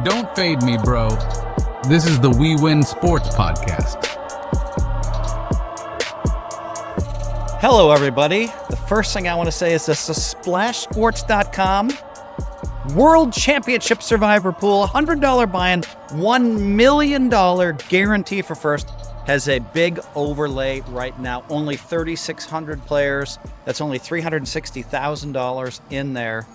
Don't fade me, bro. This is the WeWin Sports Podcast. Hello, everybody. The first thing I want to say is this is SplashSports.com World Championship Survivor Pool, $100 buy-in, $1 million guarantee for first, has a big overlay right now. Only 3,600 players. That's only $360,000 in there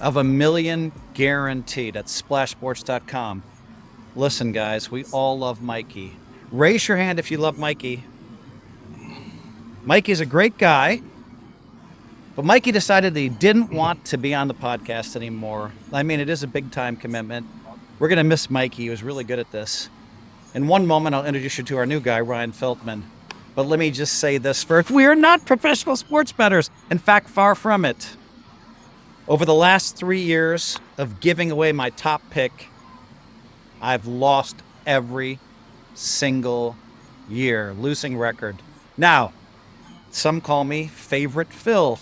of $1 million guaranteed at SplashSports.com. Listen, guys, we all love Mikey. Raise your hand if you love Mikey. Mikey's a great guy, but Mikey decided that he didn't want to be on the podcast anymore. I mean, it is a big-time commitment. We're going to miss Mikey. He was really good at this. In one moment, I'll introduce you to our new guy, Ryan Feldman. But let me just say this first. We are not professional sports bettors. In fact, far from it. Over the last 3 years of giving away my top pick, I've lost every single year, losing record. Now, some call me Favorite Phil.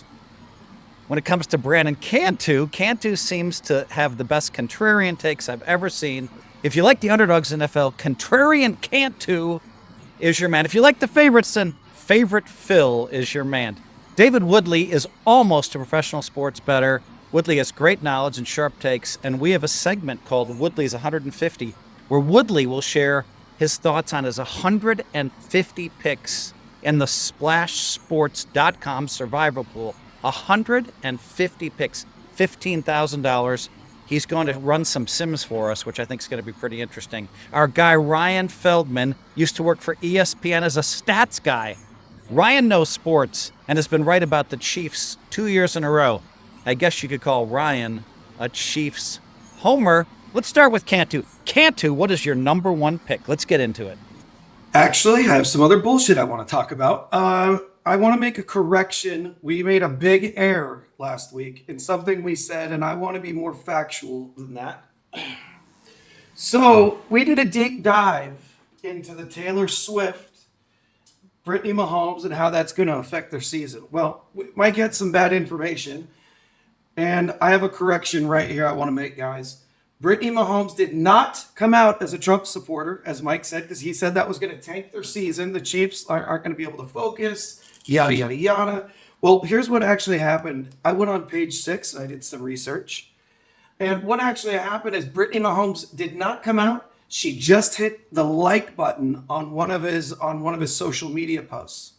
When it comes to Brandon Cantu seems to have the best contrarian takes I've ever seen. If you like the underdogs in NFL, Contrarian Cantu is your man. If you like the favorites, then Favorite Phil is your man. David Woodley is almost a professional sports bettor. Woodley has great knowledge and sharp takes, and we have a segment called Woodley's 150, where Woodley will share his thoughts on his 150 picks in the SplashSports.com survival pool. 150 picks, $15,000. He's going to run some sims for us, which I think is going to be pretty interesting. Our guy, Ryan Feldman, used to work for ESPN as a stats guy. Ryan knows sports and has been right about the Chiefs 2 years in a row. I guess you could call Ryan a Chiefs homer. Let's start with Cantu. Cantu, what is your number one pick? Let's get into it. Actually, I have some other bullshit I want to talk about. I want to make a correction. We made a big error last week in something we said, and I want to be more factual than that. So we did a deep dive into the Taylor Swift, Brittany Mahomes, and how that's going to affect their season. Well, we might get some bad information, and I have a correction right here I want to make, guys. Brittany Mahomes did not come out as a Trump supporter, as Mike said, because he said that was going to tank their season. The Chiefs aren't going to be able to focus, yada, yada, yada. Well, here's what actually happened. I went on page 6. I did some research. And what actually happened is Brittany Mahomes did not come out. She just hit the like button on one of his social media posts.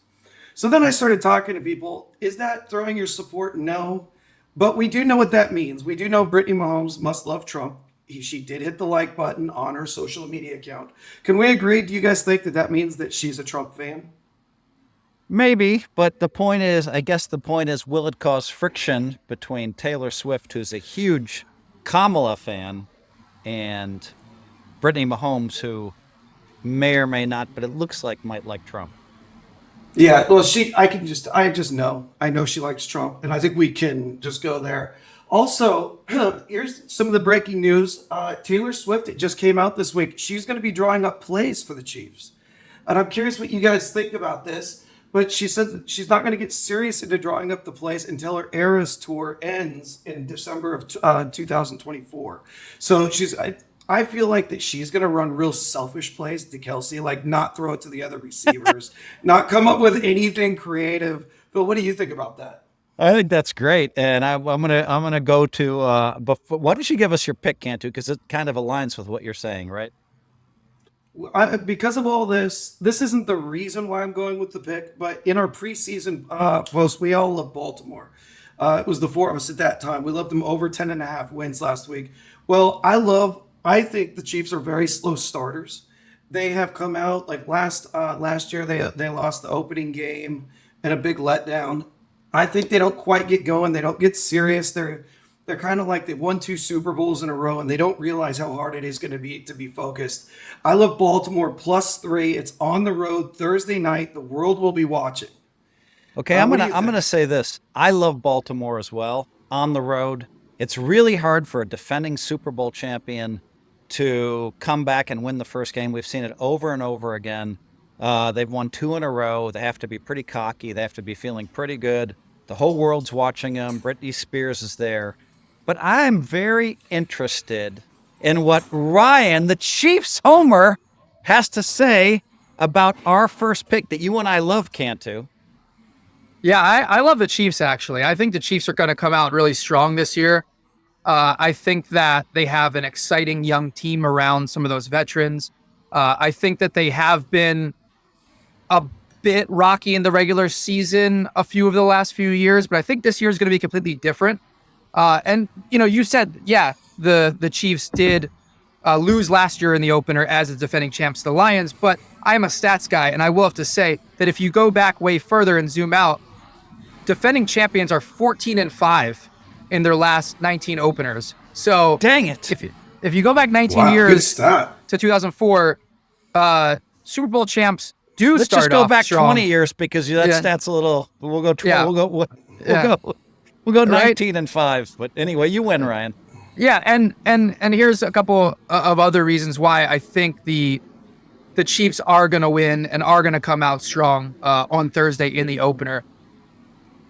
So then I started talking to people. Is that throwing your support? No. But we do know what that means. We do know Brittany Mahomes must love Trump. She did hit the like button on her social media account. Can we agree? Do you guys think that means that she's a Trump fan? Maybe, but the point is, will it cause friction between Taylor Swift, who's a huge Kamala fan, and Brittany Mahomes, who may or may not, but it looks like might like Trump? Yeah, well, I just know. I know she likes Trump, and I think we can just go there. Also, here's some of the breaking news. Taylor Swift, it just came out this week. She's going to be drawing up plays for the Chiefs. And I'm curious what you guys think about this. But she said that she's not going to get serious into drawing up the plays until her Eras tour ends in December of 2024. So I feel like that she's going to run real selfish plays to Kelsey, like not throw it to the other receivers, not come up with anything creative. But what do you think about that? I think that's great, and I'm gonna go to. But why don't you give us your pick, Cantu? Because it kind of aligns with what you're saying, right? Because of all this isn't the reason why I'm going with the pick. But in our preseason post, we all love Baltimore. It was the four of us at that time. We loved them over 10.5 wins last week. Well, I think the Chiefs are very slow starters. They have come out like last year. They lost the opening game and a big letdown. I think they don't quite get going. They don't get serious. They're kind of like they've won 2 Super Bowls in a row, and they don't realize how hard it is going to be focused. I love Baltimore +3. It's on the road Thursday night. The world will be watching. Okay, I'm gonna say this. I love Baltimore as well. On the road, it's really hard for a defending Super Bowl champion to come back and win the first game. We've seen it over and over again. They've won 2 in a row. They have to be pretty cocky. They have to be feeling pretty good. The whole world's watching them. Britney Spears is there. But I'm very interested in what Ryan, the Chiefs homer, has to say about our first pick that you and I love, Cantu. Yeah, I love the Chiefs, actually. I think the Chiefs are going to come out really strong this year. I think that they have an exciting young team around some of those veterans. I think that they have been a bit rocky in the regular season a few of the last few years, but I think this year is going to be completely different. And you said, yeah, the Chiefs did lose last year in the opener as the defending champs, the Lions. But I am a stats guy, and I will have to say that if you go back way further and zoom out, defending champions are 14-5 in their last 19 openers. So dang it! If you go back 19 years to 2004, Super Bowl champs do Let's start just go off back strong. 20 years because that stat's a little. We'll go 12. Yeah. We'll go 19-5. But anyway, you win, Ryan. Yeah, and here's a couple of other reasons why I think the Chiefs are going to win and are going to come out strong on Thursday in the opener.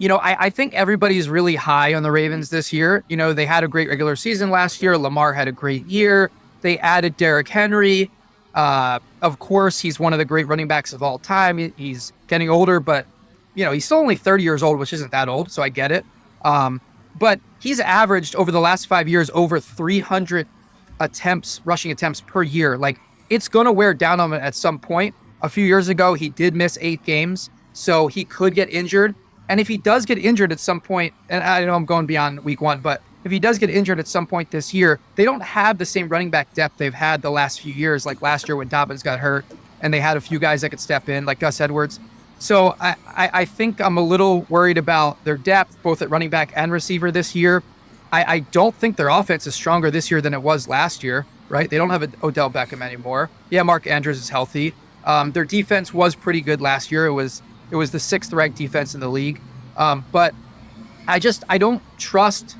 I think everybody's really high on the Ravens this year. They had a great regular season last year. Lamar had a great year. They added Derrick Henry. Of course, he's one of the great running backs of all time. He's getting older, but, he's still only 30 years old, which isn't that old, so I get it. But he's averaged over the last 5 years over 300 rushing attempts per year. Like, it's going to wear down on him at some point. A few years ago, he did miss 8 games, so he could get injured. And if he does get injured at some point, and I know I'm going beyond week 1, but if he does get injured at some point this year, they don't have the same running back depth they've had the last few years, like last year when Dobbins got hurt, and they had a few guys that could step in, like Gus Edwards. So I think I'm a little worried about their depth, both at running back and receiver this year. I don't think their offense is stronger this year than it was last year, right? They don't have Odell Beckham anymore. Yeah, Mark Andrews is healthy. Their defense was pretty good last year. It was the 6th ranked defense in the league. But I don't trust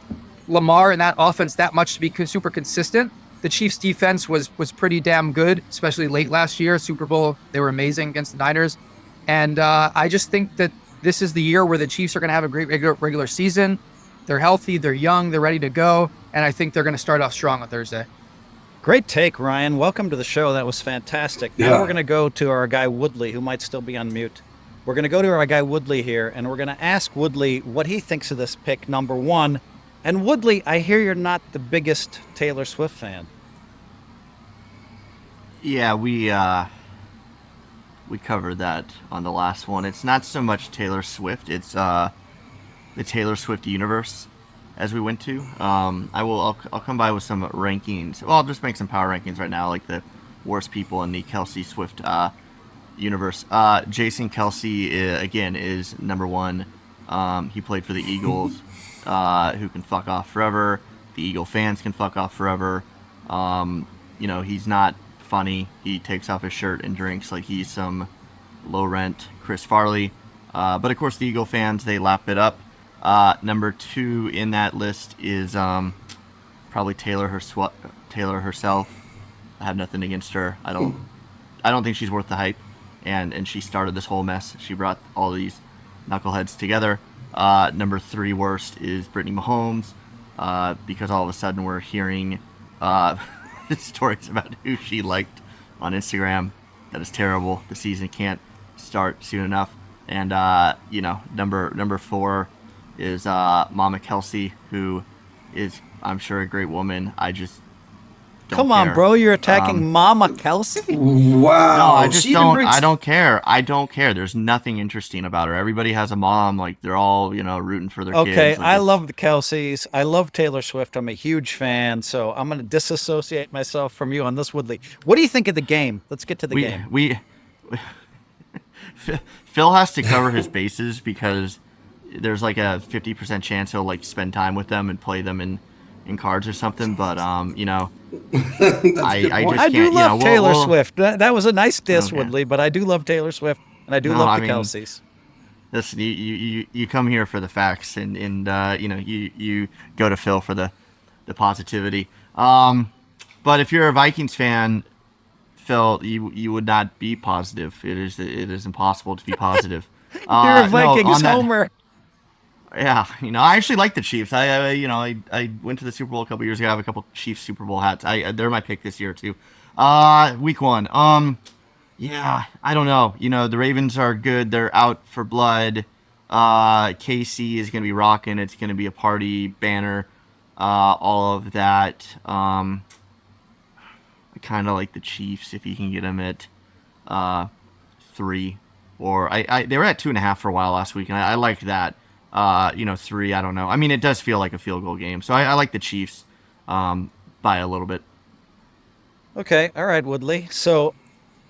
Lamar and that offense that much to be super consistent. The Chiefs defense was pretty damn good, especially late last year. Super Bowl, they were amazing against the Niners. And I just think that this is the year where the Chiefs are going to have a great regular season. They're healthy, they're young, they're ready to go. And I think they're going to start off strong on Thursday. Great take, Ryan. Welcome to the show. That was fantastic. Now we're going to go to our guy Woodley, who might still be on mute. We're going to go to our guy Woodley here, and we're going to ask Woodley what he thinks of this pick, number 1. And Woodley, I hear you're not the biggest Taylor Swift fan. Yeah, we covered that on the last one. It's not so much Taylor Swift; it's the Taylor Swift universe, as we went to. I'll come by with some rankings. Well, I'll just make some power rankings right now, like the worst people in the Kelsey Swift universe. Jason Kelsey again is number 1. He played for the Eagles, who can fuck off forever. The Eagle fans can fuck off forever. He's not funny. He takes off his shirt and drinks like he's some low rent Chris Farley. But of course the Eagle fans, they lap it up. Number 2 in that list is probably Taylor herself. I have nothing against her. I don't think she's worth the hype. And she started this whole mess. She brought all these knuckleheads together. Number 3 worst is Brittany Mahomes, because all of a sudden we're hearing stories about who she liked on Instagram. That is terrible. The season can't start soon enough. And number 4 is Mama Kelsey, who is, I'm sure, a great woman. I just Come on, bro. You're attacking Mama Kelsey? Wow. No, I just don't. I don't care. I don't care. There's nothing interesting about her. Everybody has a mom. Like, they're all, rooting for their kids. Okay, Like, I love the Kelseys. I love Taylor Swift. I'm a huge fan. So I'm going to disassociate myself from you on this, Woodley. What do you think of the game? Let's get to the game. Phil has to cover his bases because there's like a 50% chance he'll like spend time with them and play them in cards or something. But I do love Taylor Swift. That was a nice diss, Woodley, but I do love Taylor Swift and I do love the Kelseys. Listen, you come here for the facts, and you go to Phil for the positivity. But if you're a Vikings fan, Phil, you would not be positive. It is impossible to be positive. You're a Vikings homer. Yeah, I actually like the Chiefs. I went to the Super Bowl a couple years ago. I have a couple Chiefs Super Bowl hats. They're my pick this year too. Week 1. Yeah, I don't know. The Ravens are good. They're out for blood. KC is going to be rocking. It's going to be a party banner. All of that. I kind of like the Chiefs if you can get them at 3, or they were at 2.5 for a while last week, and I liked that. 3. I don't know. I mean, it does feel like a field goal game, so I like the Chiefs by a little bit. Okay, all right, Woodley. So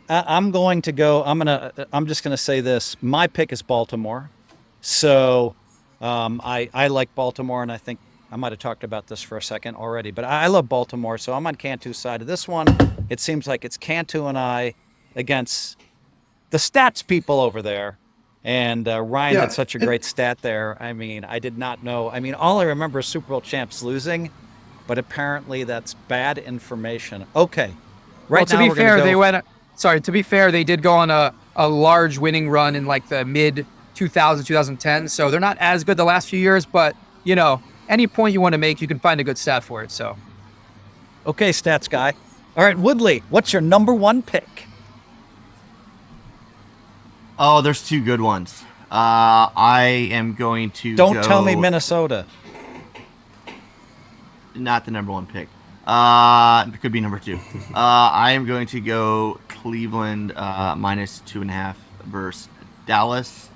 I'm going to go. I'm just gonna say this. My pick is Baltimore. So I like Baltimore, and I think I might have talked about this for a second already, but I love Baltimore. So I'm on Cantu's side of this one. It seems like it's Cantu and I against the stats people over there. And Ryan had such a great stat there. I mean, I did not know. I mean, all I remember is Super Bowl champs losing, but apparently that's bad information. Okay. Well, to be fair, to be fair, they did go on a large winning run in like the mid 2010. So they're not as good the last few years, but any point you want to make, you can find a good stat for it. So, okay, stats guy. All right, Woodley, what's your number 1 pick? Oh, there's 2 good ones. I am going to Don't tell me Minnesota. Not the number 1 pick. It could be number 2. I am going to go Cleveland minus 2.5 versus Dallas.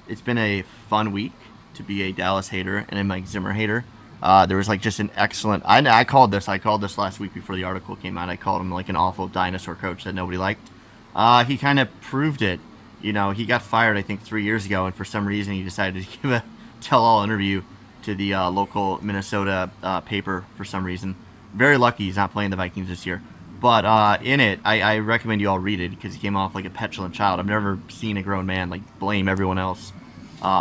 It's been a fun week to be a Dallas hater and a Mike Zimmer hater. There was like just an excellent. I called this last week before the article came out. I called him like an awful dinosaur coach that nobody liked. He kind of proved it. He got fired I think 3 years ago, and for some reason he decided to give a tell-all interview to the local Minnesota paper for some reason. Very lucky he's not playing the Vikings this year. But in it, I recommend you all read it because he came off like a petulant child. I've never seen a grown man like blame everyone else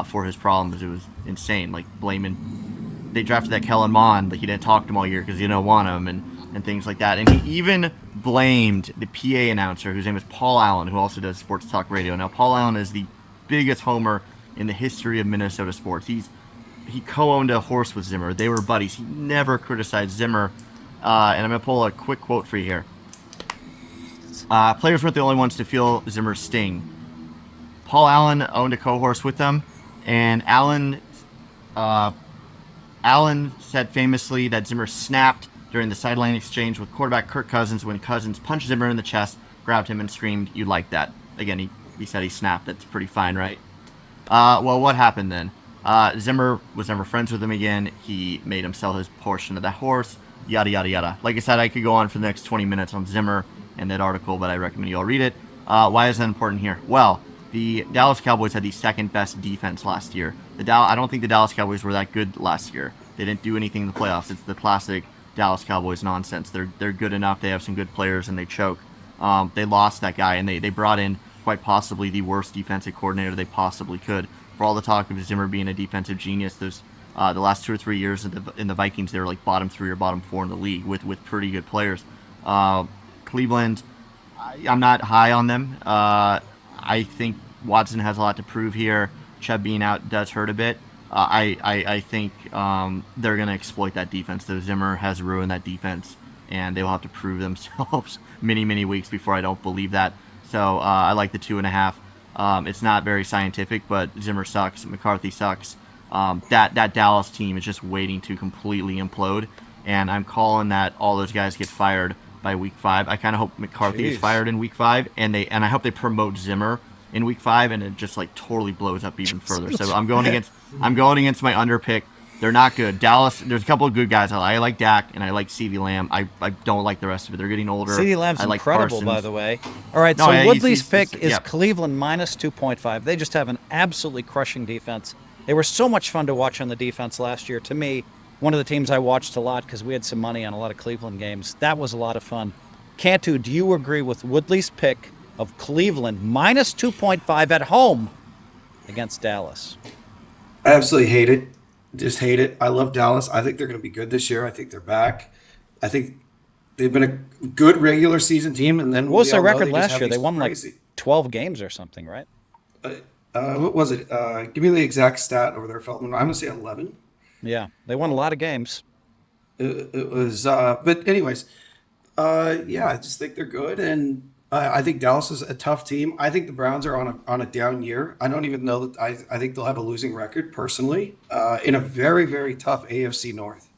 for his problems. It was insane. Like blaming. They drafted that Kellen Mond, like he didn't talk to him all year because he didn't want him and things like that. And he even blamed the PA announcer, whose name is Paul Allen, who also does sports talk radio. Now, Paul Allen is the biggest homer in the history of Minnesota sports. He co-owned a horse with Zimmer. They were buddies. He never criticized Zimmer. And I'm going to pull a quick quote for you here. Players weren't the only ones to feel Zimmer's sting. Paul Allen owned a co-horse with them, and Allen said famously that Zimmer snapped during the sideline exchange with quarterback Kirk Cousins when Cousins punched Zimmer in the chest, grabbed him, and screamed, "You like that?" Again, he said he snapped. That's pretty fine, right? Well, what happened then? Zimmer was never friends with him again. He made him sell his portion of that horse, yada, yada, yada. Like I said, I could go on for the next 20 minutes on Zimmer and that article, but I recommend you all read it. Why is that important here? Well, the Dallas Cowboys had the second best defense last year. I don't think the Dallas Cowboys were that good last year. They didn't do anything in the playoffs. It's the classic Dallas Cowboys nonsense. They're good enough. They have some good players, and they choke. They lost that guy, and they brought in quite possibly the worst defensive coordinator they possibly could. For all the talk of Zimmer being a defensive genius, the last 2 or 3 years in the Vikings, they were like bottom 3 or bottom 4 in the league with pretty good players. Cleveland, I'm not high on them. I think Watson has a lot to prove here. Chubb being out does hurt a bit. I think they're going to exploit that defense. Though Zimmer has ruined that defense, and they will have to prove themselves many, many weeks before I don't believe that. So I like the 2.5. It's not very scientific, but Zimmer sucks. McCarthy sucks. That Dallas team is just waiting to completely implode, and I'm calling that all those guys get fired by week 5. I kind of hope McCarthy is fired in week 5, and I hope they promote Zimmer in week 5, and it just like totally blows up even further. So I'm going against my underpick. They're not good. Dallas, there's a couple of good guys. I like Dak, and I like CeeDee Lamb. I don't like the rest of it. They're getting older. CeeDee Lamb's I like incredible, Parsons. by the way. All right, so Woodley's pick is Cleveland minus 2.5. They just have an absolutely crushing defense. They were so much fun to watch on the defense last year. To me, one of the teams I watched a lot because we had some money on a lot of Cleveland games. That was a lot of fun. Cantu, do you agree with Woodley's pick of Cleveland minus 2.5 at home against Dallas? I absolutely hate it. Just hate it. I love Dallas. I think they're going to be good this year. I think they're back. I think they've been a good regular season team. And then what was their record last year? They won like 12 games or something, right? What was it? Give me the exact stat over there, Feldman. I'm going to say 11. Yeah, they won a lot of games. It was, but anyways, yeah, I just think they're good, and I think Dallas is a tough team. I think the Browns are on a down year. I don't even know that I think they'll have a losing record personally in a very, very tough AFC North.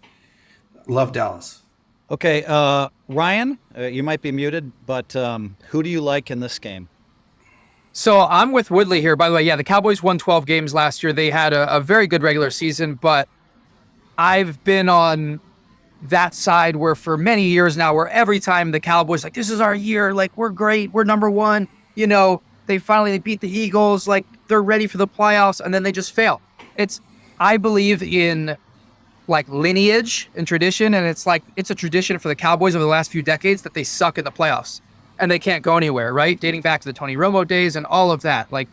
Love Dallas. Okay, Ryan, you might be muted, but who do you like in this game? So I'm with Woodley here. By the way, yeah, the Cowboys won 12 games last year. They had a very good regular season, but I've been on that side where for many years now, where every time the Cowboys like, this is our year, like we're great, we're number one, they finally beat the Eagles, like they're ready for the playoffs, and then they just fail. I believe in like lineage and tradition, and it's a tradition for the Cowboys over the last few decades that they suck in the playoffs and they can't go anywhere, right? Dating back to the Tony Romo days and all of that. Like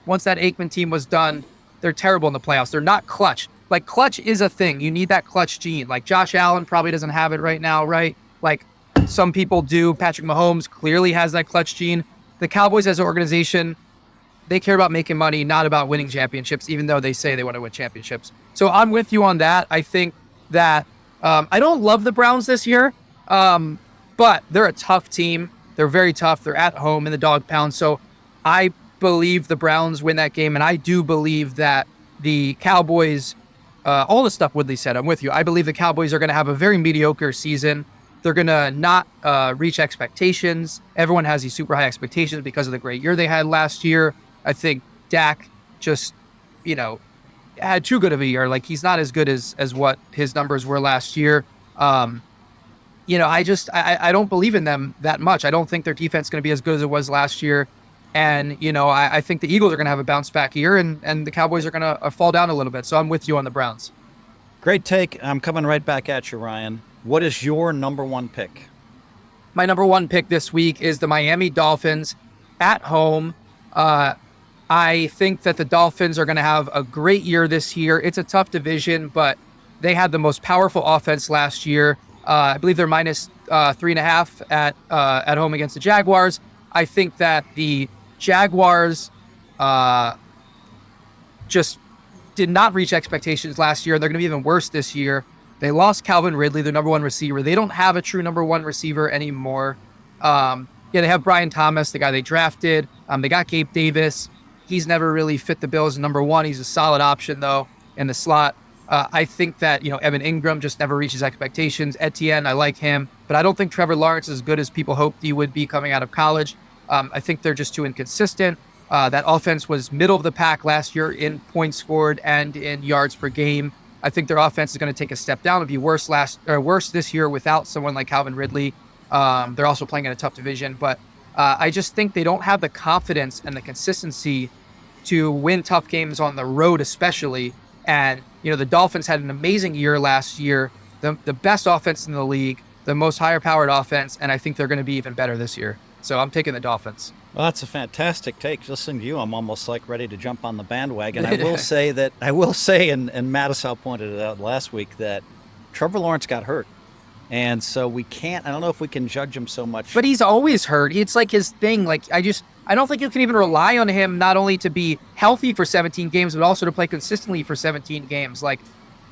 once that Aikman team was done, they're terrible in the playoffs. They're not clutch. Like clutch is a thing. You need that clutch gene. Like Josh Allen probably doesn't have it right now, right? Like some people do. Patrick Mahomes clearly has that clutch gene. The Cowboys as an organization, they care about making money, not about winning championships, even though they say they want to win championships. So I'm with you on that. I think that I don't love the Browns this year, but they're a tough team. They're very tough. They're at home in the dog pound. So I believe the Browns win that game, and I do believe that the Cowboys, all the stuff Woodley said, I'm with you. I believe the Cowboys are going to have a very mediocre season. They're going to not reach expectations. Everyone has these super high expectations because of the great year they had last year. I think Dak just, had too good of a year. Like he's not as good as what his numbers were last year. I don't believe in them that much. I don't think their defense is going to be as good as it was last year. And, I think the Eagles are going to have a bounce back year and the Cowboys are going to fall down a little bit. So I'm with you on the Browns. Great take. I'm coming right back at you, Ryan. What is your number one pick? My number one pick this week is the Miami Dolphins at home. I think that the Dolphins are going to have a great year this year. It's a tough division, but they had the most powerful offense last year. I believe they're minus 3.5 at home against the Jaguars. I think that the Jaguars just did not reach expectations last year. They're going to be even worse this year. They lost Calvin Ridley, their number one receiver. They don't have a true number one receiver anymore. They have Brian Thomas, the guy they drafted. They got Gabe Davis. He's never really fit the bill as number one. He's a solid option, though, in the slot. I think that, Evan Ingram just never reaches expectations. Etienne, I like him. But I don't think Trevor Lawrence is as good as people hoped he would be coming out of college. I think they're just too inconsistent. That offense was middle of the pack last year in points scored and in yards per game. I think their offense is going to take a step down and be worse this year without someone like Calvin Ridley. They're also playing in a tough division. But I just think they don't have the confidence and the consistency to win tough games on the road especially. And, the Dolphins had an amazing year last year, the best offense in the league, the most higher-powered offense, and I think they're going to be even better this year. So I'm taking the Dolphins. Well, that's a fantastic take. Listening to you, I'm almost like ready to jump on the bandwagon. I will say, and Mattisau pointed it out last week, that Trevor Lawrence got hurt. And so I don't know if we can judge him so much. But he's always hurt. It's like his thing. Like, I don't think you can even rely on him not only to be healthy for 17 games, but also to play consistently for 17 games. Like,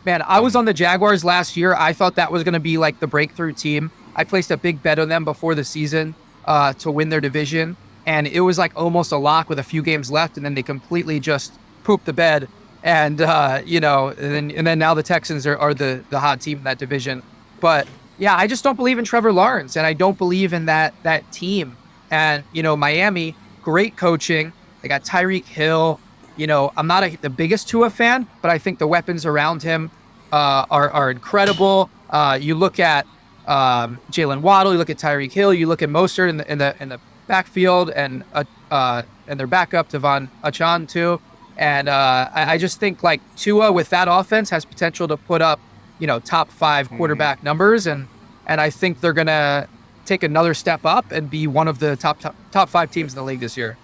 man, I was on the Jaguars last year. I thought that was going to be like the breakthrough team. I placed a big bet on them before the season to win their division. And it was like almost a lock with a few games left. And then they completely just pooped the bed. And, and then now the Texans are the hot team in that division. But yeah, I just don't believe in Trevor Lawrence, and I don't believe in that team. And, Miami, great coaching. They got Tyreek Hill. I'm not the biggest Tua fan, but I think the weapons around him are incredible. You look at Jalen Waddle, you look at Tyreek Hill, you look at Mostert in the backfield, and their backup, Devon Achane, too. And I just think, like, Tua with that offense has potential to put up top 5 quarterback numbers. And I think they're going to take another step up and be one of the top 5 teams in the league this year.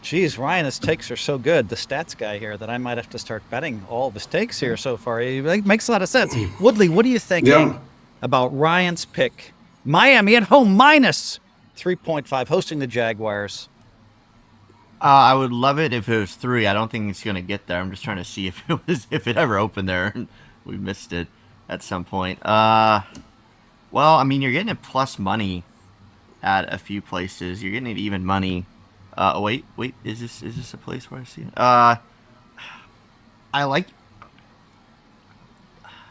Geez, Ryan, his takes are so good. The stats guy here that I might have to start betting all of his takes here so far. It makes a lot of sense. Woodley, what are you thinking about Ryan's pick? Miami at home minus 3.5 hosting the Jaguars. I would love it if it was 3. I don't think it's gonna get there. I'm just trying to see if it ever opened there and we missed it at some point. Well, I mean, you're getting it plus money at a few places. You're getting it even money. Wait, is this a place where I see it? I like.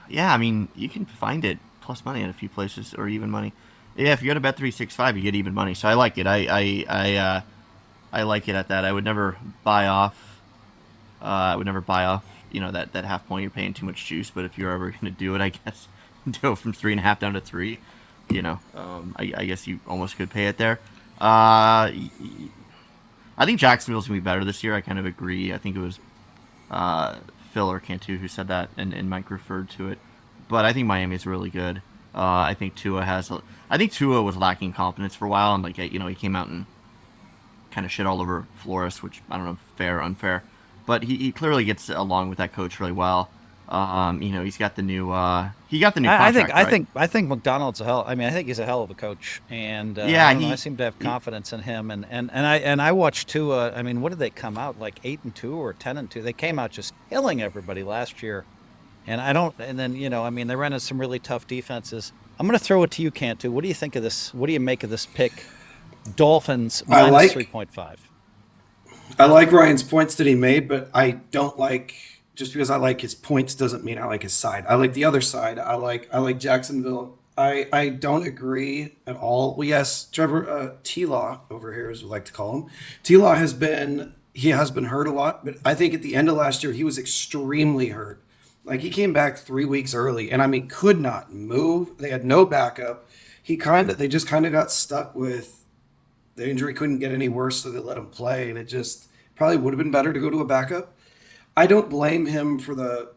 Yeah, I mean, you can find it plus money at a few places or even money. Yeah, if you go to Bet365, you get even money. So I like it. I like it at that. I would never buy off. That half point. You're paying too much juice. But if you're ever going to do it, I guess do it from 3.5 down to 3. I guess you almost could pay it there. I think Jacksonville's gonna be better this year. I kind of agree. I think it was Phil or Cantu who said that, and Mike referred to it. But I think Miami's really good. I think Tua was lacking confidence for a while, and he came out and kind of shit all over Flores, which I don't know, fair or unfair, but he clearly gets along with that coach really well. He's got the new contract, I think McDonald's I think he's a hell of a coach, and I seem to have confidence in him. And I watched Tua. I mean, what did they come out like 8-2 or 10-2? They came out just killing everybody last year, and they ran into some really tough defenses. I'm going to throw it to you, Cantu. What do you think of this? What do you make of this pick? Dolphins minus 3.5. I like Ryan's points that he made, but I don't like. Just because I like his points doesn't mean I like his side. I like the other side. I like Jacksonville. I don't agree at all. Well, yes, Trevor T-Law over here, as we like to call him. T-Law has been hurt a lot, but I think at the end of last year he was extremely hurt. Like, he came back 3 weeks early, and I mean, could not move. They had no backup. They just kind of got stuck with the injury. Couldn't get any worse, so they let him play, and it just probably would have been better to go to a backup. I don't blame him for the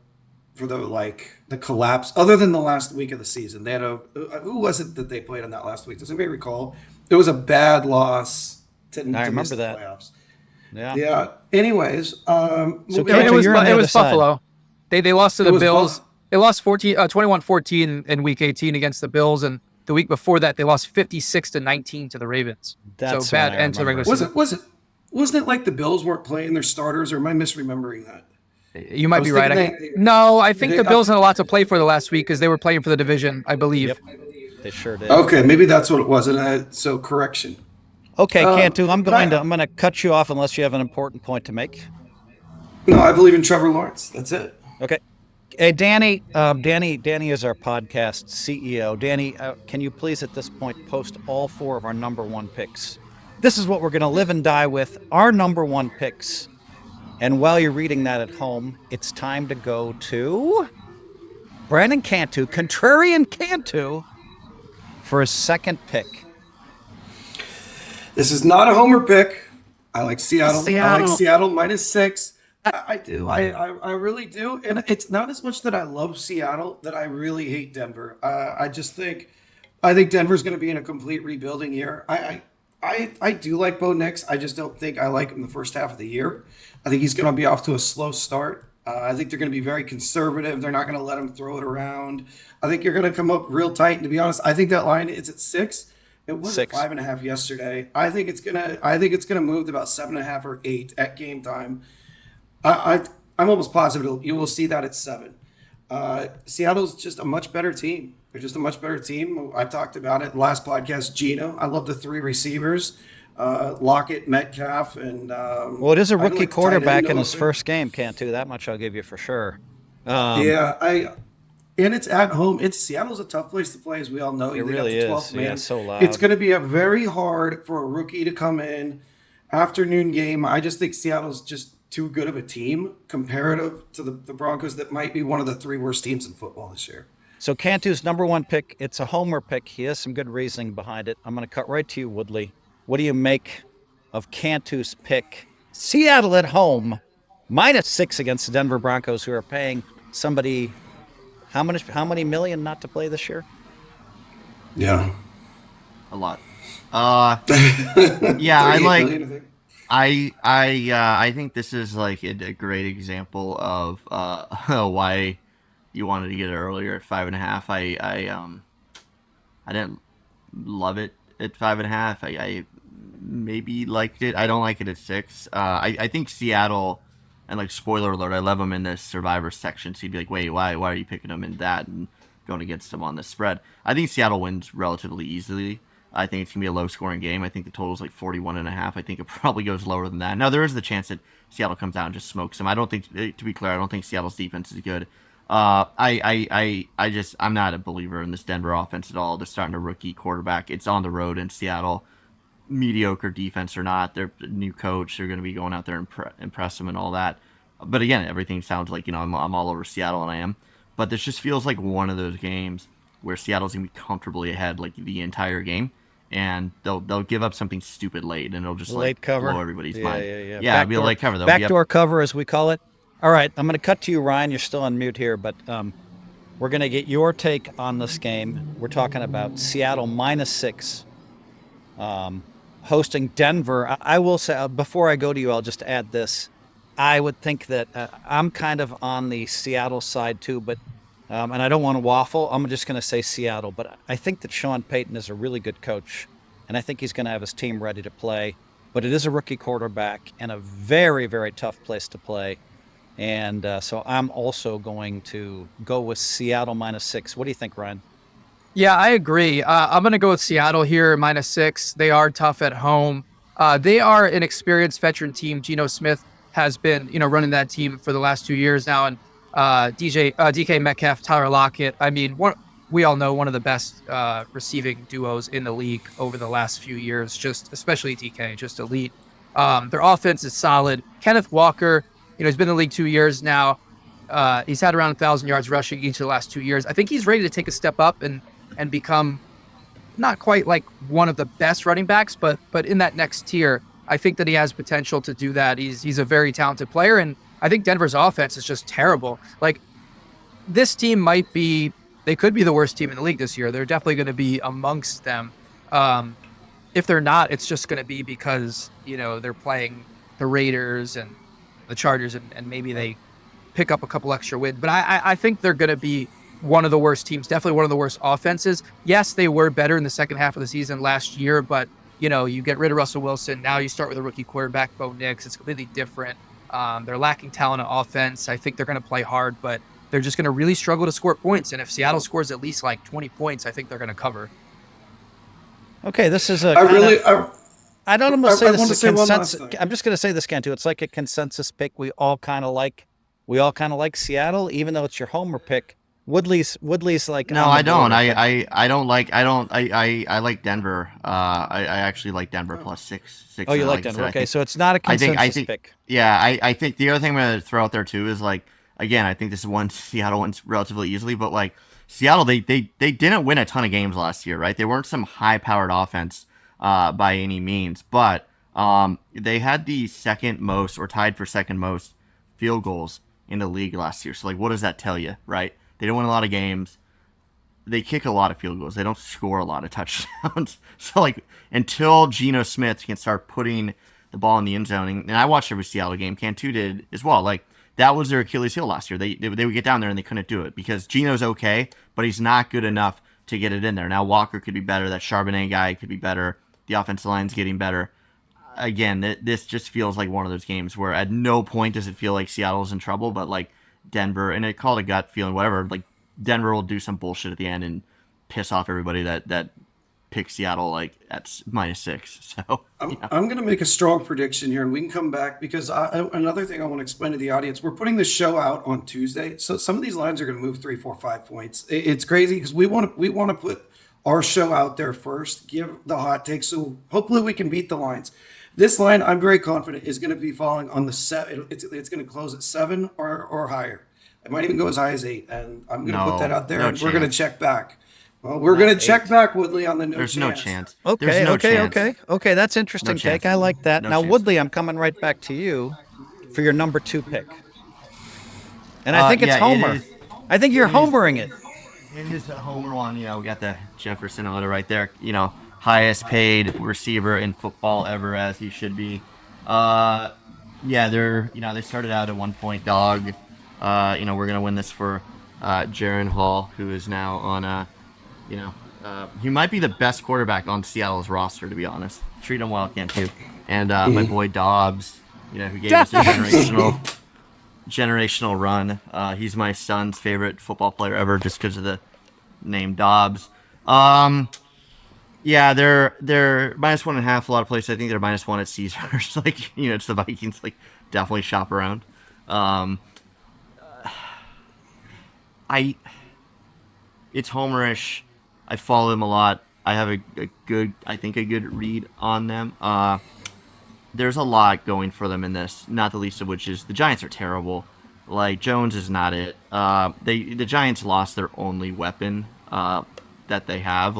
collapse, other than the last week of the season. They had who was it that they played on that last week? Does anybody recall? It was a bad loss to miss the playoffs. Yeah. Anyways, it was Buffalo. They lost to the Bills. They lost 21-14 in Week 18 against the Bills, and the week before that they lost 56-19 to the Ravens. That's bad end to the regular season. Wasn't it like the Bills weren't playing their starters, or am I misremembering that? You might be right. I think the Bills had a lot to play for the last week because they were playing for the division, I believe. Yep. They sure did. Okay, maybe that's what it was. So correction. Okay, Cantu, I'm going to cut you off unless you have an important point to make. No, I believe in Trevor Lawrence. That's it. Okay. Hey, Danny. Danny is our podcast CEO. Danny, can you please at this point post all 4 of our number 1 picks? This is what we're going to live and die with, our number 1 picks. And while you're reading that at home, it's time to go to Brandon Cantu, Contrarian Cantu, for his second pick. This is not a homer pick. I like Seattle. I like Seattle minus 6. I do. I really do. And it's not as much that I love Seattle that I really hate Denver. I think Denver's going to be in a complete rebuilding year. I do like Bo Nix. I just don't think I like him the first half of the year. I think he's going to be off to a slow start. I think they're going to be very conservative. They're not going to let him throw it around. I think you're going to come up real tight. And to be honest, I think that line is at 6. It was 5.5 yesterday. I think it's gonna move to about 7.5 or 8 at game time. I'm almost positive you will see that at 7. Seattle's just a much better team. They're just a much better team. I've talked about it last podcast. Geno, I love the 3 receivers, Lockett, Metcalf, and well, it is a rookie quarterback in his first game, Cantu. That much I'll give you for sure. And it's at home. Seattle's a tough place to play, as we all know. It really is. Yeah, it's so loud. It's going to be a very hard for a rookie to come in. Afternoon game. I just think Seattle's just too good of a team comparative to the Broncos that might be one of the 3 worst teams in football this year. So Cantu's number 1 pick, it's a homer pick. He has some good reasoning behind it. I'm going to cut right to you, Woodley. What do you make of Cantu's pick? Seattle at home, minus 6 against the Denver Broncos, who are paying somebody how many million not to play this year? Yeah. A lot. Yeah, I think this is like a great example of why you wanted to get it earlier at 5.5. I didn't love it at 5.5. maybe liked it. I don't like it at 6. I think Seattle, and like spoiler alert, I love them in this Survivor section. So you'd be like, wait, why are you picking them in that and going against them on the spread? I think Seattle wins relatively easily. I think it's gonna be a low scoring game. I think the total's like 41.5. I think it probably goes lower than that. Now there is the chance that Seattle comes out and just smokes them. I don't think, to be clear, I don't think Seattle's defense is good. I'm not a believer in this Denver offense at all. They're starting a rookie quarterback. It's on the road in Seattle. Mediocre defense or not, they're a new coach. They're going to be going out there and impress them and all that. But again, everything sounds like, I'm all over Seattle, and I am. But this just feels like one of those games where Seattle's going to be comfortably ahead like the entire game. And they'll give up something stupid late, and it'll just late cover. blow everybody's mind. Yeah, it'll be a late cover though. Backdoor cover, as we call it. All right, I'm going to cut to you, Ryan. You're still on mute here, but we're going to get your take on this game. We're talking about Seattle -6, hosting Denver. I will say, before I go to you, I'll just add this. I would think that I'm kind of on the Seattle side too, but and I don't want to waffle. I'm just going to say Seattle, but I think that Sean Payton is a really good coach, and I think he's going to have his team ready to play. But it is a rookie quarterback and a very, very tough place to play. And so I'm also going to go with Seattle -6. What do you think, Ryan? Yeah, I agree. I'm going to go with Seattle here, -6. They are tough at home. They are an experienced veteran team. Geno Smith has been, running that team for the last 2 years now. And DK Metcalf, Tyler Lockett. I mean, we all know one of the best receiving duos in the league over the last few years, just especially DK, just elite. Their offense is solid. Kenneth Walker, he's been in the league 2 years now. He's had around 1,000 yards rushing each of the last 2 years. I think he's ready to take a step up and become not quite like one of the best running backs, but in that next tier. I think that he has potential to do that. He's a very talented player, and I think Denver's offense is just terrible. Like, this team they could be the worst team in the league this year. They're definitely going to be amongst them. If they're not, it's just going to be because, they're playing the Raiders and the Chargers, and maybe they pick up a couple extra wins. But I think they're going to be one of the worst teams, definitely one of the worst offenses. Yes, they were better in the second half of the season last year, but, you get rid of Russell Wilson. Now you start with a rookie quarterback, Bo Nix. It's completely different. They're lacking talent on offense. I think they're going to play hard, but they're just going to really struggle to score points. And if Seattle scores at least like 20 points, I think they're going to cover. Okay, this is a. I don't almost say this is a consensus. I'm just going to say this, Cantu. It's like a consensus pick. We all kind of like Seattle, even though it's your homer pick. Woodley's like. No, I don't. I like Denver. I actually like Denver +6. Oh, you like Denver? Okay, so it's not a consensus pick. Yeah, I think the other thing I'm going to throw out there too is like, again, I think this is one Seattle wins relatively easily, but like Seattle, they didn't win a ton of games last year, right? They weren't some high-powered offense by any means, but they had the second most, or tied for second most, field goals in the league last year. So like, what does that tell you, right? They don't win a lot of games. They kick a lot of field goals. They don't score a lot of touchdowns. So like, until Geno Smith can start putting the ball in the end zone, and I watched every Seattle game, Cantu did as well. Like, that was their Achilles heel last year. They would get down there and they couldn't do it because Geno's okay, but he's not good enough to get it in there. Now Walker could be better. That Charbonnet guy could be better. The offensive line's getting better. Again, this just feels like one of those games where at no point does it feel like Seattle's in trouble, but like Denver, and it called a gut feeling, whatever, like Denver will do some bullshit at the end and piss off everybody that pick Seattle like at -6. So I'm going to make a strong prediction here, and we can come back because another thing I want to explain to the audience: we're putting the show out on Tuesday, so some of these lines are going to move 3, 4, 5 points. It's crazy because we want to put our show out there first, give the hot take, so hopefully we can beat the lines. This line, I'm very confident, is going to be falling on the 7. It's going to close at 7 or higher. It might even go as high as 8, and I'm going to put that out there, and we're going to check back. Well, we're going to check back, Woodley, on the There's no chance. Okay. That's interesting take. I like that. No now, chance. Woodley, I'm coming right back to you for your number 2 pick. And I think it's Homer. I think you're homering it. It is a homer one. We got the Jefferson order right there. Highest paid receiver in football ever, as he should be. They started out at 1 point dog. We're gonna win this for Jaron Hall, who is now on He might be the best quarterback on Seattle's roster, to be honest. Treat him well, Cantu. And my boy Dobbs, who gave us a generational run. He's my son's favorite football player ever, just because of the name Dobbs. Yeah, they're -1.5 a lot of places. I think they're -1 at Caesars. It's the Vikings. Definitely shop around. It's homerish. I follow them a lot. I have a good read on them. There's a lot going for them in this, not the least of which is the Giants are terrible. Jones is not it. The Giants lost their only weapon that they have.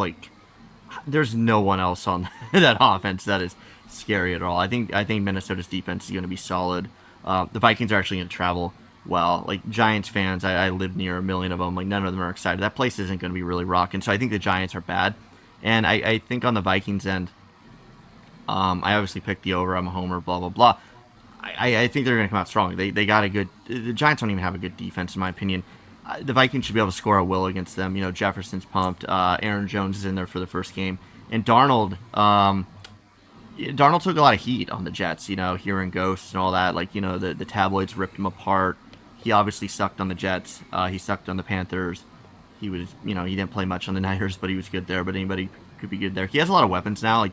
There's no one else on that offense that is scary at all. I think Minnesota's defense is going to be solid. The Vikings are actually going to travel well. Giants fans, I live near a million of them. None of them are excited. That place isn't going to be really rocking. So I think the Giants are bad. And I think on the Vikings end, I obviously picked the over. I'm a homer, blah, blah, blah. I think they're going to come out strong. They got a good... The Giants don't even have a good defense, in my opinion. The Vikings should be able to score a will against them. Jefferson's pumped. Aaron Jones is in there for the first game. And Darnold took a lot of heat on the Jets, hearing ghosts and all that. The tabloids ripped him apart. He obviously sucked on the Jets. He sucked on the Panthers. He was, he didn't play much on the Niners, but he was good there. But anybody could be good there. He has a lot of weapons now.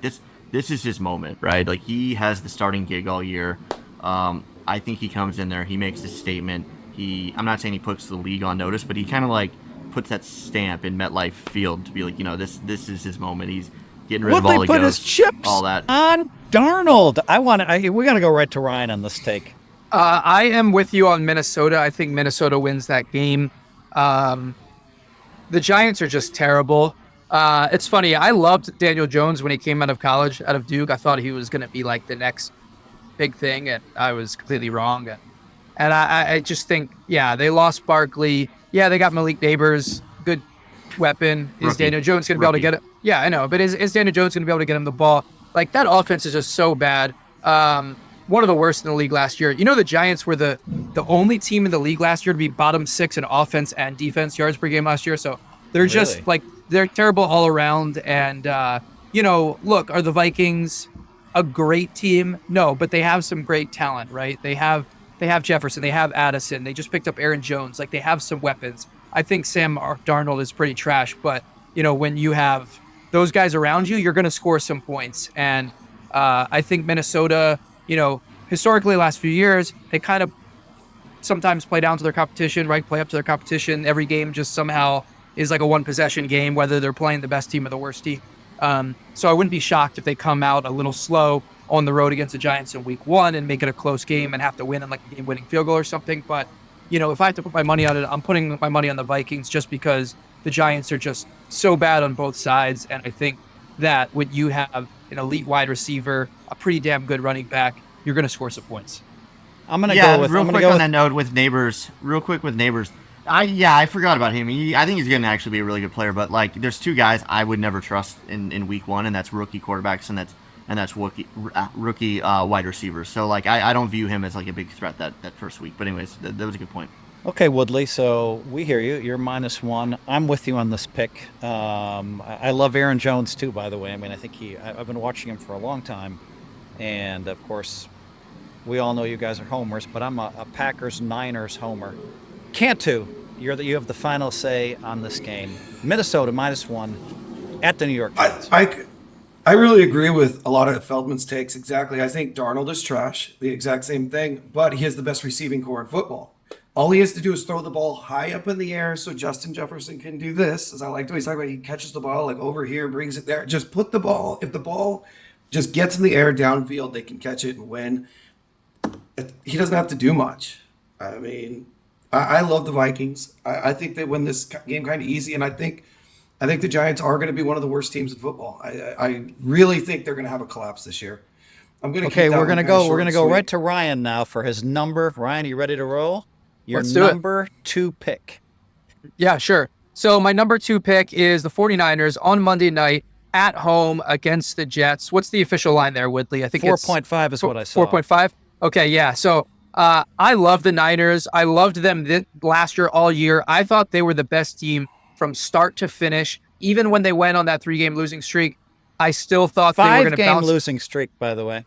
This is his moment, right? He has the starting gig all year. I think he comes in there. He makes a statement. I'm not saying he puts the league on notice, but he kind of puts that stamp in MetLife Field to be this is his moment. He's getting rid of all the Woodley put his ghosts, chips all that. on Darnold. We got to go right to Ryan on this take. I am with you on Minnesota. I think Minnesota wins that game. The Giants are just terrible. It's funny. I loved Daniel Jones when he came out of college, out of Duke. I thought he was going to be the next big thing, and I was completely wrong. And I just think, they lost Barkley. Yeah, they got Malik Neighbors, good weapon. Is Daniel Jones going to be able to get it? Yeah, I know. But is Daniel Jones going to be able to get him the ball? That offense is just so bad. One of the worst in the league last year. The Giants were the only team in the league last year to be bottom 6 in offense and defense yards per game last year. So they're just they're terrible all around. And, look, are the Vikings a great team? No, but they have some great talent, right? They have Jefferson, they have Addison, they just picked up Aaron Jones. They have some weapons. I think Sam Darnold is pretty trash, but when you have those guys around you, you're going to score some points. And I think Minnesota, historically last few years, they kind of sometimes play down to their competition, right? Play up to their competition. Every game just somehow is a one possession game, whether they're playing the best team or the worst team. So I wouldn't be shocked if they come out a little slow on the road against the Giants in week 1 and make it a close game and have to win in a game-winning field goal or something. But, if I have to put my money on it, I'm putting my money on the Vikings just because the Giants are just so bad on both sides. And I think that when you have an elite wide receiver, a pretty damn good running back, you're going to score some points. I'm going to go with... Real quick on that note with Neighbors. I forgot about him. I think he's going to actually be a really good player. But, there's two guys I would never trust in week 1, and that's rookie quarterbacks, and that's rookie wide receivers. So, I don't view him as, a big threat that first week. But anyways, that was a good point. Okay, Woodley, so we hear you. You're -1. I'm with you on this pick. I love Aaron Jones, too, by the way. I think I've been watching him for a long time. And, of course, we all know you guys are homers, but I'm a Packers-Niners homer. Cantu, you have the final say on this game. Minnesota -1 at the New York Jets. I really agree with a lot of Feldman's takes. Exactly. I think Darnold is trash. The exact same thing. But he has the best receiving core in football. All he has to do is throw the ball high up in the air so Justin Jefferson can do this. As I like to always talk about, he catches the ball over here, brings it there. Just put the ball. If the ball just gets in the air downfield, they can catch it and win. He doesn't have to do much. I love the Vikings. I think they win this game kind of easy, and I think the Giants are going to be one of the worst teams in football. I really think they're going to have a collapse this year. We're going to go right to Ryan now for his number. Ryan, you ready to roll? Your number 2 pick. Yeah, sure. So my number 2 pick is the 49ers on Monday night at home against the Jets. What's the official line there, Woodley? I think 4.5 is what I saw. 4.5? Okay, yeah. So I love the Niners. I loved them last year, all year. I thought they were the best team from start to finish, even when they went on that 3-game losing streak, I still thought they were going to bounce. 5-game losing streak, by the way.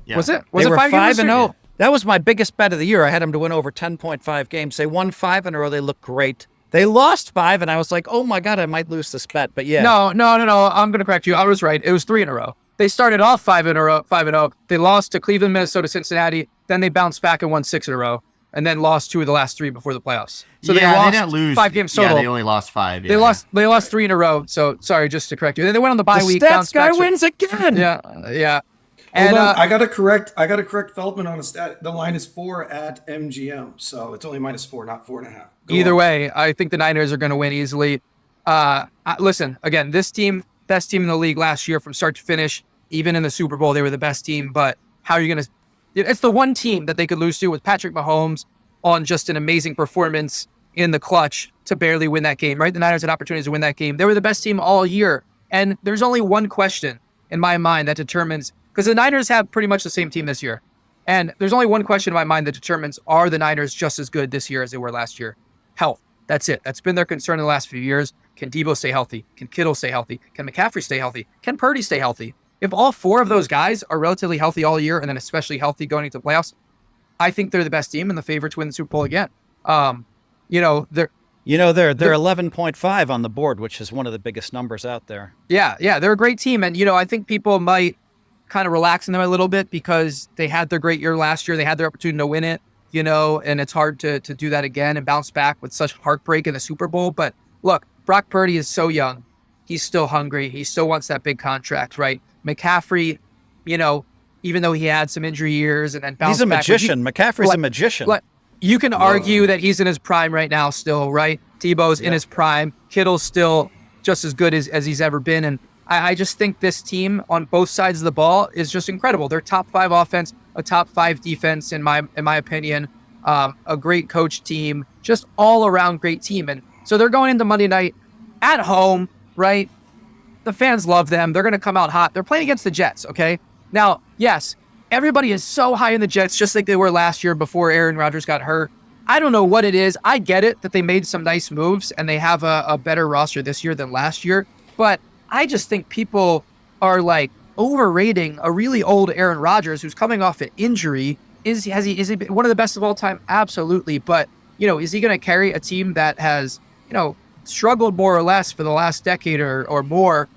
Yeah. Was it? They Was it were 5-game 5-0. That was my biggest bet of the year. I had them to win over 10.5 games. They won 5 in a row. They looked great. They lost 5, and I was like, oh my God, I might lose this bet. But yeah. No. I'm going to correct you. I was right. It was 3 in a row. They started off 5-0. They lost to Cleveland, Minnesota, Cincinnati. Then they bounced back and won 6 in a row, and then lost 2 of the last 3 before the playoffs. So they lost didn't lose 5 games total. Yeah, they only lost 5. They lost 3 in a row. So sorry, just to correct you. Then they went on the bye the week. stats guy back, wins again. Yeah. Hold And on, I gotta correct Feldman on a stat. The line is 4 at MGM, so it's only -4, not 4.5. Either way, I think the Niners are going to win easily. Listen, again, this team, best team in the league last year from start to finish. Even in the Super Bowl, they were the best team. But how are you going to? It's the one team that they could lose to with Patrick Mahomes on just an amazing performance in the clutch to barely win that game. Right, the Niners had opportunities to win that game. They were the best team all year, and there's only one question in my mind that determines, because the Niners have pretty much the same team this year, and there's only one question in my mind that determines, are the Niners just as good this year as they were last year? Health. That's it. That's been their concern in the last few years. Can Debo stay healthy? Can Kittle stay healthy? Can McCaffrey stay healthy? Can Purdy stay healthy? If all 4 of those guys are relatively healthy all year, and then especially healthy going into the playoffs, I think they're the best team and the favorite to win the Super Bowl again. They're 11.5 on the board, which is one of the biggest numbers out there. Yeah, they're a great team. And, I think people might kind of relax in them a little bit because they had their great year last year. They had their opportunity to win it, and it's hard to do that again and bounce back with such heartbreak in the Super Bowl. But look, Brock Purdy is so young. He's still hungry. He still wants that big contract, right? McCaffrey, even though he had some injury years and then bounced He's a back. magician. McCaffrey's a magician. You can argue that he's in his prime right now still, right? Tebow's in his prime. Kittle's still just as good as he's ever been. And I just think this team on both sides of the ball is just incredible. They're top 5 offense, a top 5 defense, in my opinion. A great coach team, just all around great team. And so they're going into Monday night at home, right? The fans love them. They're going to come out hot. They're playing against the Jets, okay? Now, yes, everybody is so high in the Jets, just like they were last year before Aaron Rodgers got hurt. I don't know what it is. I get it that they made some nice moves and they have a better roster this year than last year. But I just think people are overrating a really old Aaron Rodgers who's coming off an injury. Is he one of the best of all time? Absolutely. But, is he going to carry a team that has, struggled more or less for the last decade or more,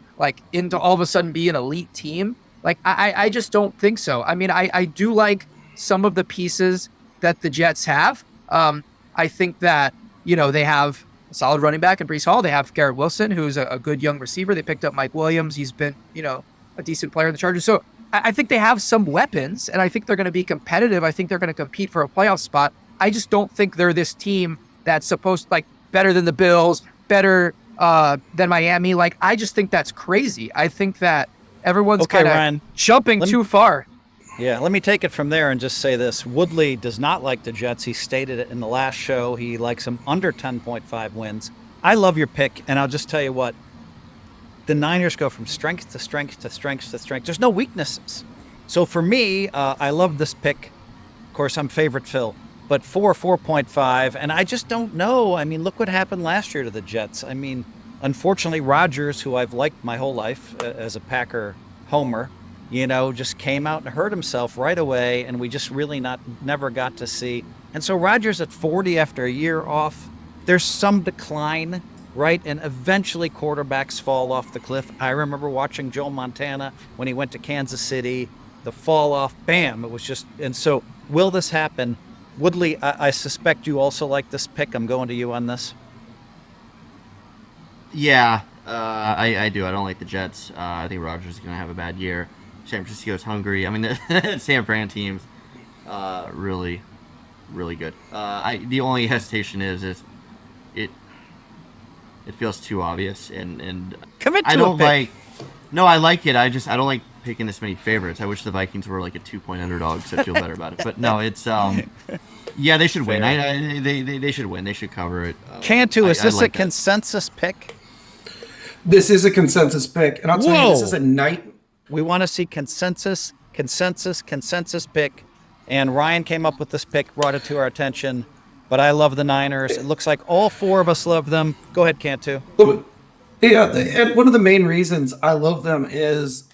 into all of a sudden be an elite team? I just don't think so. I mean, I do like some of the pieces that the Jets have. I think that, they have a solid running back in Breece Hall. They have Garrett Wilson, who's a good young receiver. They picked up Mike Williams. He's been, a decent player in the Chargers. So I think they have some weapons, and I think they're going to be competitive. I think they're going to compete for a playoff spot. I just don't think they're this team that's supposed better than the Bills, better than Miami. I just think that's crazy. I think that everyone's kind of jumping too far. Yeah, let me take it from there and just say this. Woodley does not like the Jets. He stated it in the last show. He likes them under 10.5 wins. I love your pick, and I'll just tell you what. The Niners go from strength to strength to strength to strength. There's no weaknesses. So for me, I love this pick. Of course, I'm favorite Phil. But 4.5, and I just don't know. I mean, look what happened last year to the Jets. I mean, unfortunately, Rodgers, who I've liked my whole life as a Packer homer, just came out and hurt himself right away, and we just really never got to see. And so Rodgers at 40 after a year off, there's some decline, right? And eventually quarterbacks fall off the cliff. I remember watching Joe Montana when he went to Kansas City, the fall off, bam, it was just, and so will this happen? Woodley, I suspect you also like this pick. I'm going to you on this. Yeah, I do. I don't like the Jets. I think Rodgers is going to have a bad year. San Francisco's hungry. I mean, the San Fran team's really, really good. The only hesitation is it feels too obvious, and Commit to I don't a pick. like. No, I like it. I don't like picking this many favorites. I wish the Vikings were like a 2-point underdog, so I feel better about it. But no, it's yeah, they should win. They should win. They should cover it. Cantu, is this like a consensus pick? This is a consensus pick, and I'll tell you, this is a night. We want to see consensus pick. And Ryan came up with this pick, brought it to our attention. But I love the Niners. It looks like all 4 of us love them. Go ahead, Cantu. Yeah, and one of the main reasons I love them is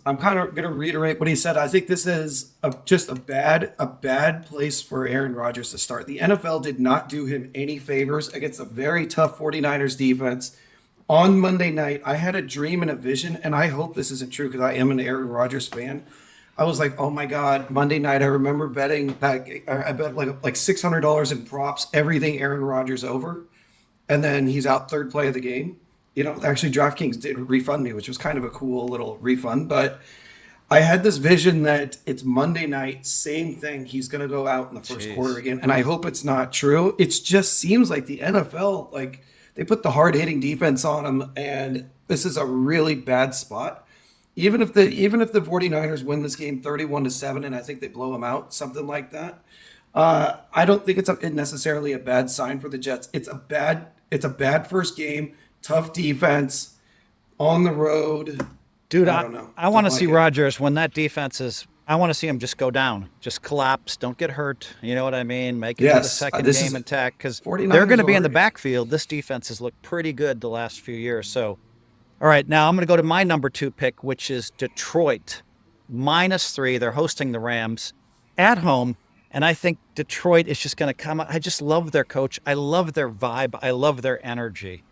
I'm kind of going to reiterate what he said. I think this is just a bad place for Aaron Rodgers to start. The NFL did not do him any favors against a very tough 49ers defense. On Monday night, I had a dream and a vision, and I hope this isn't true because I am an Aaron Rodgers fan. I was like, oh my God, Monday night, I remember betting that I bet like $600 in props, everything Aaron Rodgers over. And then he's out third play of the game. Actually, DraftKings did refund me, which was kind of a cool little refund. But I had this vision that it's Monday night, same thing. He's going to go out in the first quarter again. And I hope it's not true. It just seems like the NFL, like they put the hard-hitting defense on him, and this is a really bad spot. Even if the 49ers win this game 31-7, and I think they blow them out, something like that, I don't think it's necessarily a bad sign for the Jets. It's a bad first game. Tough defense on the road. Dude, I don't know. I want to Don't see like it. Rodgers when that defense is. I want to see him just go down, just collapse, don't get hurt. You know what I mean? Make it to the Yes, second this game is- attack because 49ers they're going to be in the are- backfield. This defense has looked pretty good the last few years. So, all right, now I'm going to go to my number 2 pick, which is Detroit, -3. They're hosting the Rams at home. And I think Detroit is just going to come. I just love their coach. I love their vibe. I love their energy.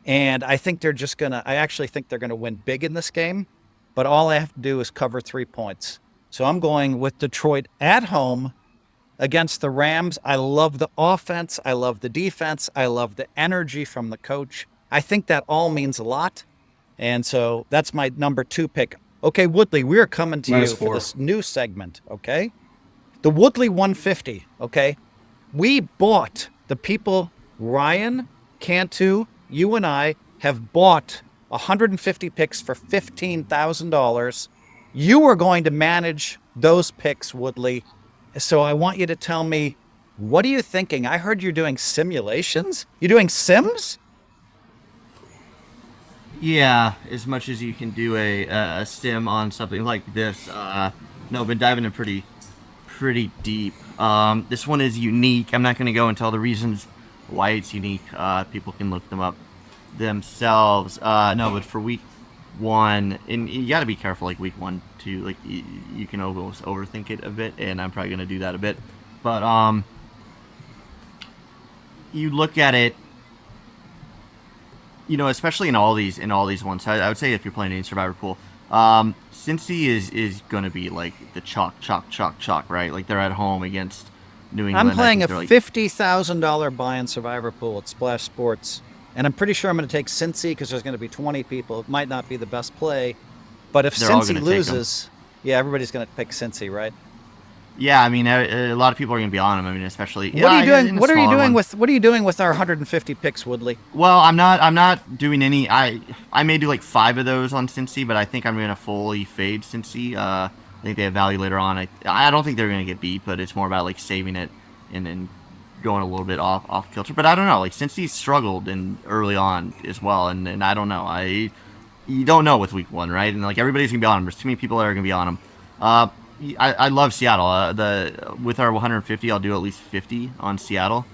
And I think I actually think they're going to win big in this game, but all I have to do is cover 3 points. So I'm going with Detroit at home against the Rams. I love the offense. I love the defense. I love the energy from the coach. I think that all means a lot. And so that's my number 2 pick. Okay, Woodley, we are coming to you for -4. this new segment, okay? The Woodley 150, okay? We bought, the people, Ryan, Cantu, you and I have bought 150 picks for $15,000. You are going to manage those picks, Woodley. So I want you to tell me, what are you thinking? I heard you're doing simulations. You're doing sims? Yeah, as much as you can do a sim on something like this. No, been diving in pretty deep. This one is unique. I'm not going to go into all the reasons why it's unique. People can look them up themselves. No, but for week 1, and you got to be careful, like week 1, too. Like you can almost overthink it a bit, and I'm probably going to do that a bit. But you look at it, especially in all these ones. I would say if you're playing any Survivor Pool, Cincy is going to be like the chalk, right? Like they're at home against New England. I'm playing a they're like, $50,000 buy in Survivor Pool at Splash Sports. And I'm pretty sure I'm going to take Cincy because there's going to be 20 people. It might not be the best play. But if They're all Cincy gonna take 'em. loses, yeah, everybody's going to pick Cincy, right? Yeah, I mean, a lot of people are going to be on him. I mean, especially. What are you doing? in a What are you smaller doing one. what are you doing with our 150 picks, Woodley? Well, I'm not doing any. I may do like 5 of those on Cincy, but I think I'm going to fully fade Cincy. I think they have value later on. I don't think they're going to get beat, but it's more about like saving it and then going a little bit off kilter. But I don't know. Like Cincy struggled in early on as well, and I don't know. You don't know with week 1, right? And like everybody's going to be on him. There's too many people that are going to be on him. I love Seattle. With our 150, I'll do at least 50 on Seattle.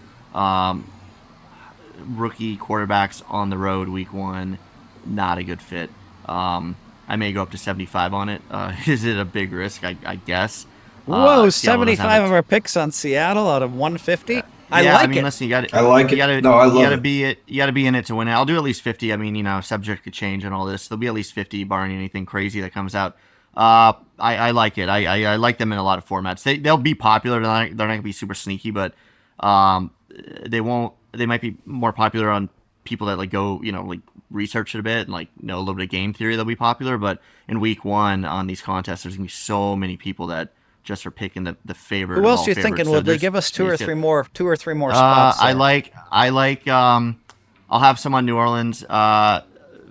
Rookie quarterbacks on the road week 1, not a good fit. I may go up to 75 on it. Is it a big risk? I guess. Whoa, Seattle doesn't 75 have of our picks on Seattle out of 150. I yeah, like I mean, it. listen, you got I like you it. Gotta, No, I you love gotta it. be it. You got to be in it to win it. I'll do at least 50. I mean, subject to change and all this. There'll be at least 50, barring anything crazy that comes out. I like it. I like them in a lot of formats. They'll be popular. They're not gonna be super sneaky, but they won't. They might be more popular on people that like go like research it a bit and like know a little bit of game theory. They'll be popular, but in week 1 on these contests, there's gonna be so many people that just are picking the favorite. Who of else all are you favorites. thinking, So Woodley? there's- Give us two or there's- three more spots. I there. like I'll have some on New Orleans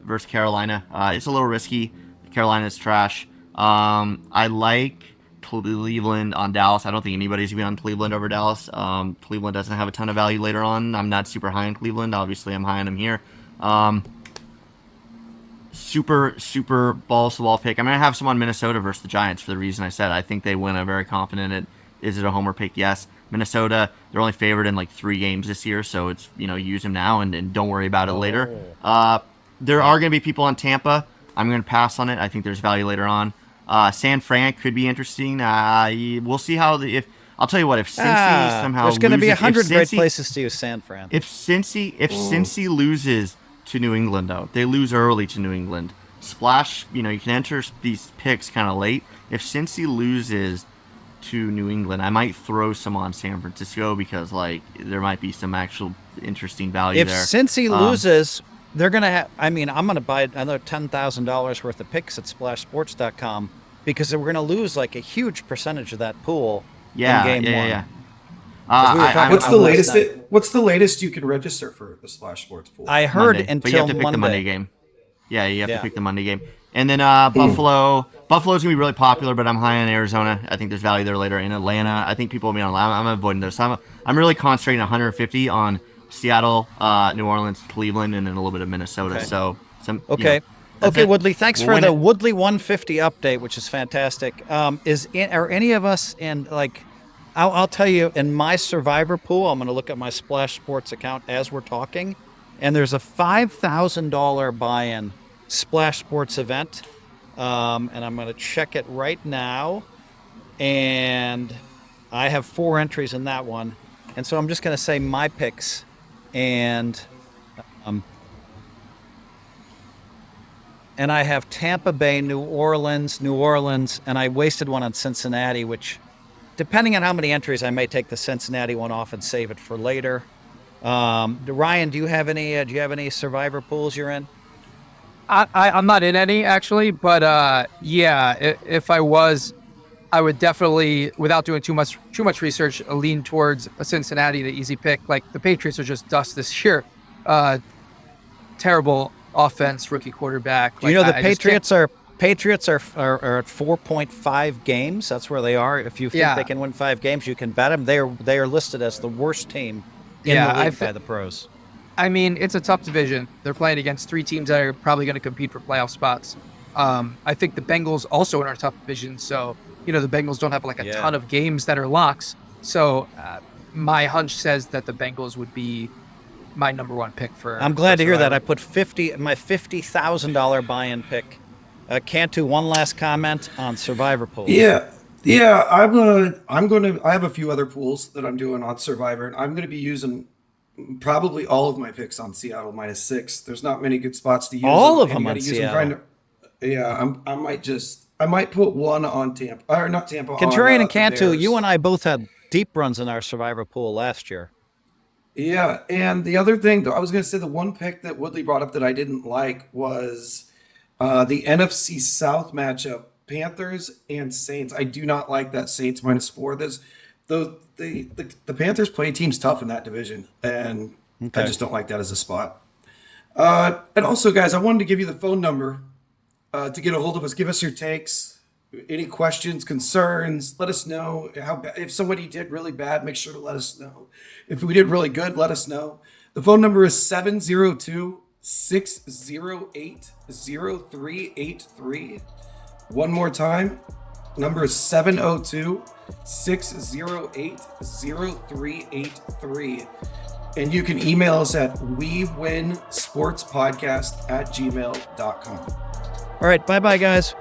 versus Carolina. It's a little risky. Carolina's trash. I like Cleveland on Dallas. I don't think anybody's gonna be on Cleveland over Dallas. Cleveland doesn't have a ton of value later on. I'm not super high on Cleveland. Obviously, I'm high on them here. Super balls to wall pick. I'm gonna have some on Minnesota versus the Giants for the reason I said. I think they win. I'm very confident in it. Is it a homer pick? Yes. Minnesota, they're only favored in like 3 games this year, so it's use them now and don't worry about it later. There are going to be people on Tampa. I'm going to pass on it. I think there's value later on. San Fran could be interesting. We'll see how I'll tell you what, if Cincy somehow there's going to be loses- 100 if great Cincy- places to use San Fran. If Cincy loses to New England, though, they lose early to New England. Splash, you can enter these picks kind of late. If Cincy loses to New England, I might throw some on San Francisco because there might be some actual interesting value there. If Cincy loses, they're going to have. I mean, I'm going to buy another $10,000 worth of picks at SplashSports.com because we're going to lose a huge percentage of that pool in game one. Yeah. What's the latest? What's the latest you can register for the Splash Sports pool? I heard Monday, until but you have to pick Monday. the Monday game. Yeah, you have to pick the Monday game. And then Buffalo. Buffalo's going to be really popular, but I'm high on Arizona. I think there's value there later. In Atlanta, I think people will be on. I'm avoiding those. So I'm really concentrating 150 on Seattle, New Orleans, Cleveland, and then a little bit of Minnesota. Okay. So Okay. that's Okay, it. Woodley, thanks We'll for win the it. Woodley 150 update, which is fantastic. Are any of us in I'll tell you, in my Survivor pool, I'm going to look at my Splash Sports account as we're talking, and there's a $5,000 buy-in Splash Sports event, and I'm going to check it right now, and I have 4 entries in that one, and so I'm just going to say my picks, and I have Tampa Bay, New Orleans, and I wasted one on Cincinnati, which, depending on how many entries, I may take the Cincinnati one off and save it for later. Ryan, do you have any Survivor pools you're in? I'm not in any actually, but if I was, I would definitely, without doing too much research, lean towards Cincinnati, the easy pick. The Patriots are just dust this year. Terrible offense, rookie quarterback. Do you know the Patriots are at 4.5 games? That's where they are. If you think they can win 5 games, you can bet them. They are listed as the worst team in the league by the pros. I mean, it's a tough division. They're playing against 3 teams that are probably going to compete for playoff spots. I think the Bengals also in our tough division. So, the Bengals don't have a ton of games that are locks. So my hunch says that the Bengals would be my number 1 pick for. I'm glad to hear that. I put my $50,000 buy-in pick. Cantu, one last comment on Survivor pool. Yeah. I have a few other pools that I'm doing on Survivor, and I'm going to be using probably all of my picks on Seattle -6. There's not many good spots to use All of and them you on gotta use Seattle. I might put one on Tampa, or not Tampa. Contrarian on, and Cantu, Bears. you and I both had deep runs in our Survivor pool last year. Yeah, and the other thing, though, I was going to say the one pick that Woodley brought up that I didn't like was the NFC South matchup, Panthers and Saints. I do not like that Saints -4. The Panthers play teams tough in that division, and I just don't like that as a spot. And also, guys, I wanted to give you the phone number to get a hold of us. Give us your takes, any questions, concerns. Let us know if somebody did really bad. Make sure to let us know. If we did really good, let us know. The phone number is 702-608-0383. One more time. Number is 702-608-0383. And you can email us at WeWinSportsPodcast@gmail.com. All right, bye-bye, guys.